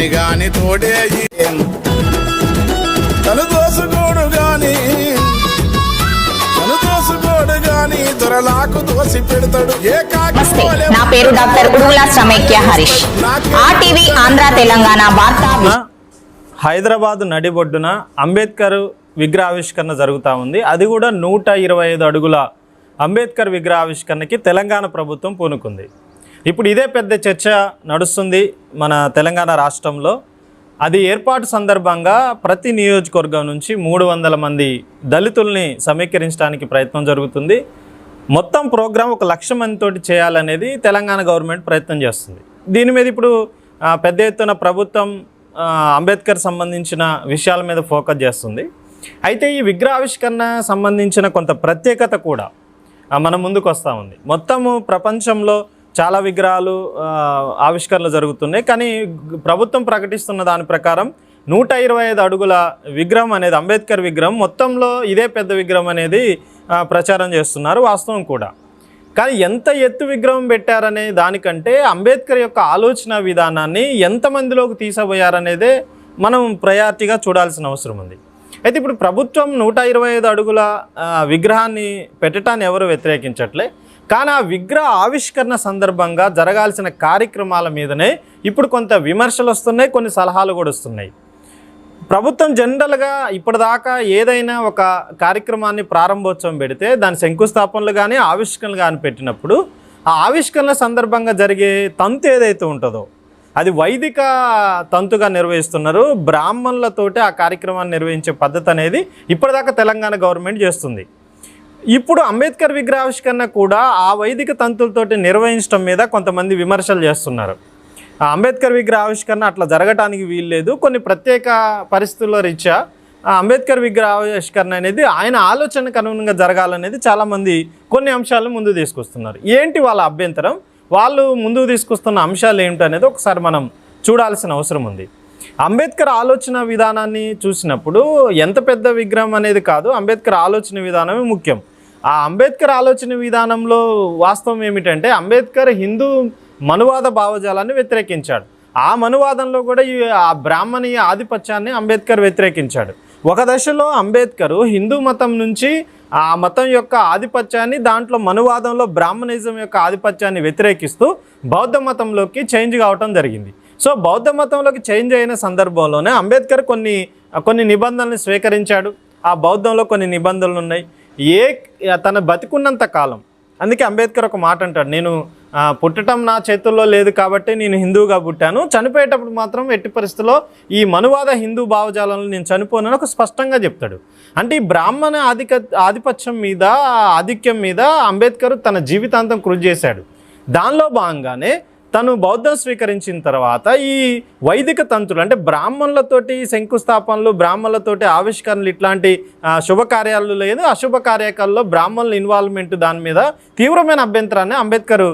తోడని గాని తోడే తను దోసుకోడు గాని దొరలాకు దోసి పెడతాడు. నా పేరు డాక్టర్ ఉడుగుల సమైక్య హరీష్. ఆర్టీవీ ఆంధ్ర తెలంగాణ వార్తా. హైదరాబాద్ నడిబొడ్డున అంబేద్కర్ విగ్రహావిష్కరణ జరుగుతూ ఉంది. అది కూడా 125 అడుగుల అంబేద్కర్ విగ్రహావిష్కరణకి తెలంగాణ ప్రభుత్వం పూనుకుంది. ఇప్పుడు ఇదే పెద్ద చర్చ నడుస్తుంది మన తెలంగాణ రాష్ట్రంలో. అది ఏర్పాటు సందర్భంగా ప్రతి నియోజకవర్గం నుంచి 300 మంది దళితుల్ని సమీకరించడానికి ప్రయత్నం జరుగుతుంది. మొత్తం ప్రోగ్రాం 1,00,000 మందితోటి చేయాలనేది తెలంగాణ గవర్నమెంట్ ప్రయత్నం చేస్తుంది. దీని మీద ఇప్పుడు పెద్ద ఎత్తున ప్రభుత్వం అంబేద్కర్ సంబంధించిన విషయాల మీద ఫోకస్ చేస్తుంది. అయితే ఈ విగ్రహావిష్కరణ సంబంధించిన కొంత ప్రత్యేకత కూడా మన ముందుకు వస్తూ ఉంది. మొత్తము ప్రపంచంలో చాలా విగ్రహాలు ఆవిష్కరణలు జరుగుతున్నాయి. కానీ ప్రభుత్వం ప్రకటిస్తున్న దాని ప్రకారం 125 అడుగుల విగ్రహం అనేది అంబేద్కర్ విగ్రహం మొత్తంలో ఇదే పెద్ద విగ్రహం అనేది ప్రచారం చేస్తున్నారు. వాస్తవం కూడా. కానీ ఎంత ఎత్తు విగ్రహం పెట్టారనే దానికంటే అంబేద్కర్ యొక్క ఆలోచన విధానాన్ని ఎంతమందిలోకి తీసుకుపోయారనేదే మనం ప్రయారిటీగా చూడాల్సిన అవసరం ఉంది. అయితే ఇప్పుడు ప్రభుత్వం 125 అడుగుల విగ్రహాన్ని పెట్టడాన్ని ఎవరు వ్యతిరేకించట్లే. కానీ ఆ విగ్రహ ఆవిష్కరణ సందర్భంగా జరగాల్సిన కార్యక్రమాల మీదనే ఇప్పుడు కొంత విమర్శలు వస్తున్నాయి, కొన్ని సలహాలు కూడా వస్తున్నాయి. ప్రభుత్వం జనరల్గా ఇప్పటిదాకా ఏదైనా ఒక కార్యక్రమాన్ని ప్రారంభోత్సవం పెడితే దాని శంకుస్థాపనలు కానీ ఆవిష్కరణలు కానీ పెట్టినప్పుడు ఆ ఆవిష్కరణ సందర్భంగా జరిగే తంతు ఏదైతే ఉంటుందో అది వైదిక తంతుగా నిర్వహిస్తున్నారు. బ్రాహ్మణులతోటి ఆ కార్యక్రమాన్ని నిర్వహించే పద్ధతి అనేది ఇప్పటిదాకా తెలంగాణ గవర్నమెంట్ చేస్తుంది. ఇప్పుడు అంబేద్కర్ విగ్రహావిష్కరణ కూడా ఆ వైదిక తంతులతోటి నిర్వహించడం మీద కొంతమంది విమర్శలు చేస్తున్నారు. అంబేద్కర్ విగ్రహావిష్కరణ అట్లా జరగటానికి వీల్లేదు, కొన్ని ప్రత్యేక పరిస్థితుల రీత్యా అంబేద్కర్ విగ్రహావిష్కరణ అనేది ఆయన ఆలోచనకు అనుగుణంగా జరగాలనేది చాలామంది కొన్ని అంశాలను ముందు తీసుకొస్తున్నారు. ఏంటి వాళ్ళ అభ్యంతరం, వాళ్ళు ముందుకు తీసుకొస్తున్న అంశాలు ఏమిటనేది ఒకసారి మనం చూడాల్సిన అవసరం ఉంది. అంబేద్కర్ ఆలోచన విధానాన్ని చూసినప్పుడు ఎంత పెద్ద విగ్రహం అనేది కాదు, అంబేద్కర్ ఆలోచన విధానమే ముఖ్యం. ఆ అంబేద్కర్ ఆలోచన విధానంలో వాస్తవం ఏమిటంటే అంబేద్కర్ హిందూ మనువాద భావజాలాన్ని వ్యతిరేకించాడు. ఆ మనువాదంలో కూడా ఆ బ్రాహ్మణీయ ఆధిపత్యాన్ని అంబేద్కర్ వ్యతిరేకించాడు. ఒక దశలో అంబేద్కర్ హిందూ మతం నుంచి ఆ మతం యొక్క ఆధిపత్యాన్ని, దాంట్లో మనువాదంలో బ్రాహ్మణిజం యొక్క ఆధిపత్యాన్ని వ్యతిరేకిస్తూ బౌద్ధ మతంలోకి చేంజ్ కావటం జరిగింది. సో బౌద్ధ మతంలోకి చేంజ్ అయిన సందర్భంలోనే అంబేద్కర్ కొన్ని నిబంధనలు స్వీకరించాడు. ఆ బౌద్ధంలో కొన్ని నిబంధనలు ఉన్నాయి. తన బతికున్నంత కాలం, అందుకే అంబేద్కర్ ఒక మాట అంటాడు, నేను పుట్టడం నా చేతుల్లో లేదు కాబట్టి నేను హిందువుగా పుట్టాను, చనిపోయేటప్పుడు మాత్రం ఎట్టి పరిస్థితుల్లో ఈ మనువాద హిందూ భావజాలంలో నేను చనిపోనని ఒక స్పష్టంగా చెప్తాడు. అంటే ఈ బ్రాహ్మణ ఆధిపత్యం మీద, ఆధిక్యం మీద అంబేద్కర్ తన జీవితాంతం కృషి చేశాడు. దానిలో భాగంగానే తను బౌద్ధం స్వీకరించిన తర్వాత ఈ వైదిక తంతులు అంటే బ్రాహ్మణులతోటి శంకుస్థాపనలు, బ్రాహ్మణులతోటి ఆవిష్కరణలు, ఇట్లాంటి శుభకార్యాలు లేదు, అశుభ కార్యక్రమాల్లో బ్రాహ్మణుల ఇన్వాల్వ్మెంట్ దాని మీద తీవ్రమైన అభ్యంతరాన్ని అంబేద్కర్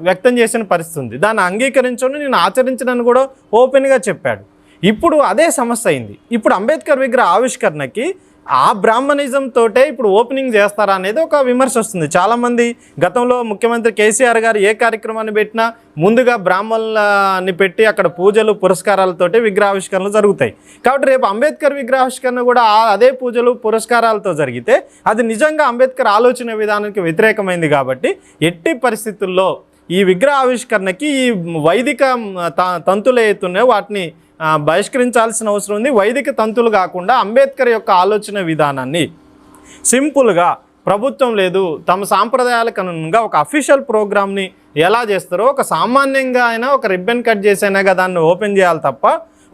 వ్యక్తం చేసిన పరిస్థితి ఉంది. దాన్ని అంగీకరించని, నేను ఆచరించనని కూడా ఓపెన్గా చెప్పాడు. ఇప్పుడు అదే సమస్య అయింది. ఇప్పుడు అంబేద్కర్ విగ్రహ ఆవిష్కరణకి ఆ బ్రాహ్మణిజం తోటే ఇప్పుడు ఓపెనింగ్ చేస్తారా అనేది ఒక విమర్శ వస్తుంది. చాలామంది గతంలో ముఖ్యమంత్రి కేసీఆర్ గారు ఏ కార్యక్రమాన్ని పెట్టినా ముందుగా బ్రాహ్మణులని పెట్టి అక్కడ పూజలు పురస్కారాలతోటి విగ్రహావిష్కరణలు జరుగుతాయి. కాబట్టి రేపు అంబేద్కర్ విగ్రహావిష్కరణ కూడా అదే పూజలు పురస్కారాలతో జరిగితే అది నిజంగా అంబేద్కర్ ఆలోచన విధానానికి వ్యతిరేకమైంది. కాబట్టి ఎట్టి పరిస్థితుల్లో ఈ విగ్రహావిష్కరణకి ఈ వైదిక తంతులు ఏతున్నాయో వాటిని బహిష్కరించాల్సిన అవసరం ఉంది. వైదిక తంతులు కాకుండా అంబేద్కర్ యొక్క ఆలోచన విధానాన్ని సింపుల్గా ప్రభుత్వం లేదు, తమ సాంప్రదాయాలకు అనుగుణంగా ఒక అఫీషియల్ ప్రోగ్రామ్ని ఎలా చేస్తారో ఒక సామాన్యంగా అయినా ఒక రిబ్బన్ కట్ చేసైనా దాన్ని ఓపెన్ చేయాలి తప్ప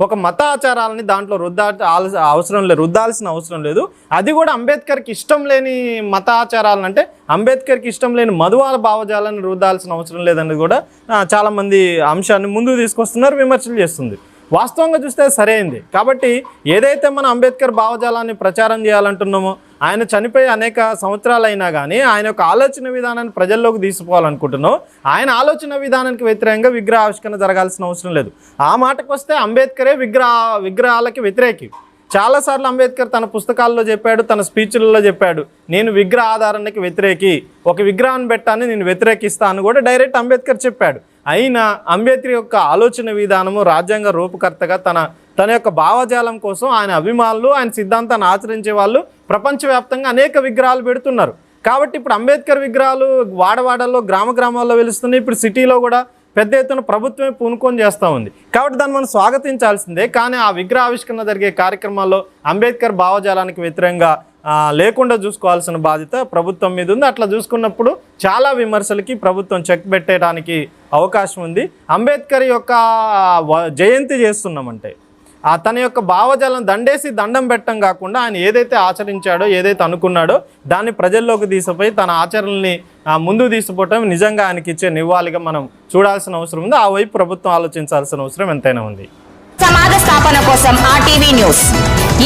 ఒక మత ఆచారాలని దాంట్లో రుద్దాల్సిన అవసరం లేదు. అది కూడా అంబేద్కర్కి ఇష్టం లేని మత ఆచారాలను, అంటే అంబేద్కర్కి ఇష్టం లేని మధువాద భావజాలను రుద్దాల్సిన అవసరం లేదని కూడా చాలామంది అంశాన్ని ముందుకు తీసుకొస్తున్నారు, విమర్శలు చేస్తుంది. వాస్తవంగా చూస్తే సరైంది. కాబట్టి ఏదైతే మన అంబేద్కర్ భావజాలాన్ని ప్రచారం చేయాలంటున్నామో, ఆయన చనిపోయి అనేక సంవత్సరాలు అయినా కానీ ఆయన యొక్క ఆలోచన విధానాన్ని ప్రజల్లోకి తీసుకోవాలనుకుంటున్నాం, ఆయన ఆలోచన విధానానికి వ్యతిరేకంగా విగ్రహావిష్కరణ జరగాల్సిన అవసరం లేదు. ఆ మాటకు వస్తే అంబేద్కరే విగ్రహాలకి వ్యతిరేకి. చాలాసార్లు అంబేద్కర్ తన పుస్తకాల్లో చెప్పాడు, తన స్పీచ్లలో చెప్పాడు, నేను విగ్రహ ఆధారణకి వ్యతిరేకి, ఒక విగ్రహాన్ని పెట్టాన్ని నేను వ్యతిరేకిస్తాను కూడా డైరెక్ట్ అంబేద్కర్ చెప్పాడు. అయినా అంబేద్కర్ యొక్క ఆలోచన విధానము రాజ్యాంగ రూపకర్తగా తన యొక్క భావజాలం కోసం ఆయన అభిమానులు ఆయన సిద్ధాంతాన్ని ఆచరించే వాళ్ళు ప్రపంచవ్యాప్తంగా అనేక విగ్రహాలు పెడుతున్నారు. కాబట్టి ఇప్పుడు అంబేద్కర్ విగ్రహాలు వాడవాడల్లో గ్రామాల్లో వెలుస్తున్నాయి. ఇప్పుడు సిటీలో కూడా పెద్ద ఎత్తున ప్రభుత్వమే పూనుకొని చేస్తూ ఉంది. కాబట్టి దాన్ని మనం స్వాగతించాల్సిందే. కానీ ఆ విగ్రహ ఆవిష్కరణ జరిగే కార్యక్రమాల్లో అంబేద్కర్ భావజాలానికి వ్యతిరేకంగా లేకుండా చూసుకోవాల్సిన బాధ్యత ప్రభుత్వం మీద ఉంది. అట్లా చూసుకున్నప్పుడు చాలా విమర్శలకి ప్రభుత్వం చెక్ పెట్టడానికి అవకాశం ఉంది. అంబేద్కర్ యొక్క జయంతి చేస్తున్నామంటే తన యొక్క భావజాలను దండం పెట్టడం కాకుండా ఆయన ఏదైతే ఆచరించాడో ఏదైతే అనుకున్నాడో దాన్ని ప్రజల్లోకి తీసుకుపోయి తన ఆచరణని ముందుకు తీసుకుపోవటం నిజంగా ఆయనకి ఇచ్చే నివాళిగా మనం చూడాల్సిన అవసరం ఉంది. ఆ వైపు ప్రభుత్వం ఆలోచించాల్సిన అవసరం ఎంతైనా ఉంది. సమాజ స్థాపన కోసం RTV న్యూస్.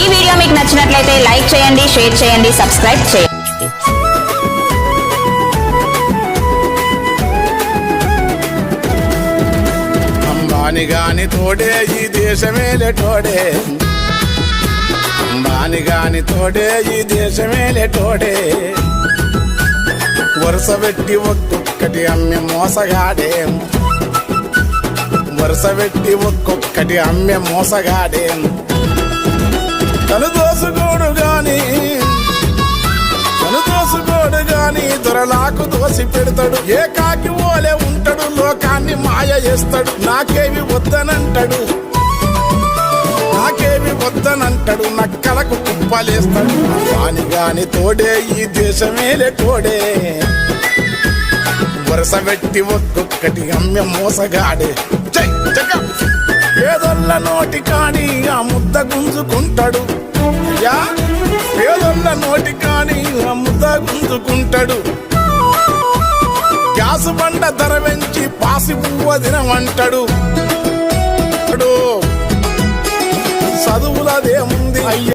ఈ వీడియో మీకు నచ్చినట్లయితే లైక్ చేయండి, షేర్ చేయండి, సబ్స్క్రైబ్ చేయండి. బానిగాని తోడే ఈ దేశమేలే తోడే, బానిగాని తోడే ఈ దేశమేలే తోడే, వరుస పెట్టి ఒక్కొక్కటి అమ్మె మోసగాడే, వరుస పెట్టి ఒక్కొక్కటి అమ్మె మోసగాడే, తను దోసుకోడు గాని దొరలాకు దోసి పెడతాడు, ఏ కాకి ఓలే ఉంటాడు, లోకాన్ని మాయ చేస్తాడు, నాకేమి వద్దనంటాడు, నక్కలకు కుప్పలేస్తాడు, వానిగాని తోడే ఈ దేశమేలే తోడే, వరుస పెట్టి ఒక్కొక్కటి అమ్మె మోసగాడే, పేదొల్ల నోటి కాని ఆ ముద్ద గుంజుకుంటాడు, పేదొల్ల నోటి కాని ఆ ముద్ద గుంజుకుంటాడు, గ్యాసు బండ ధర పెంచి పాసి పువ్వ దినమంటాడు,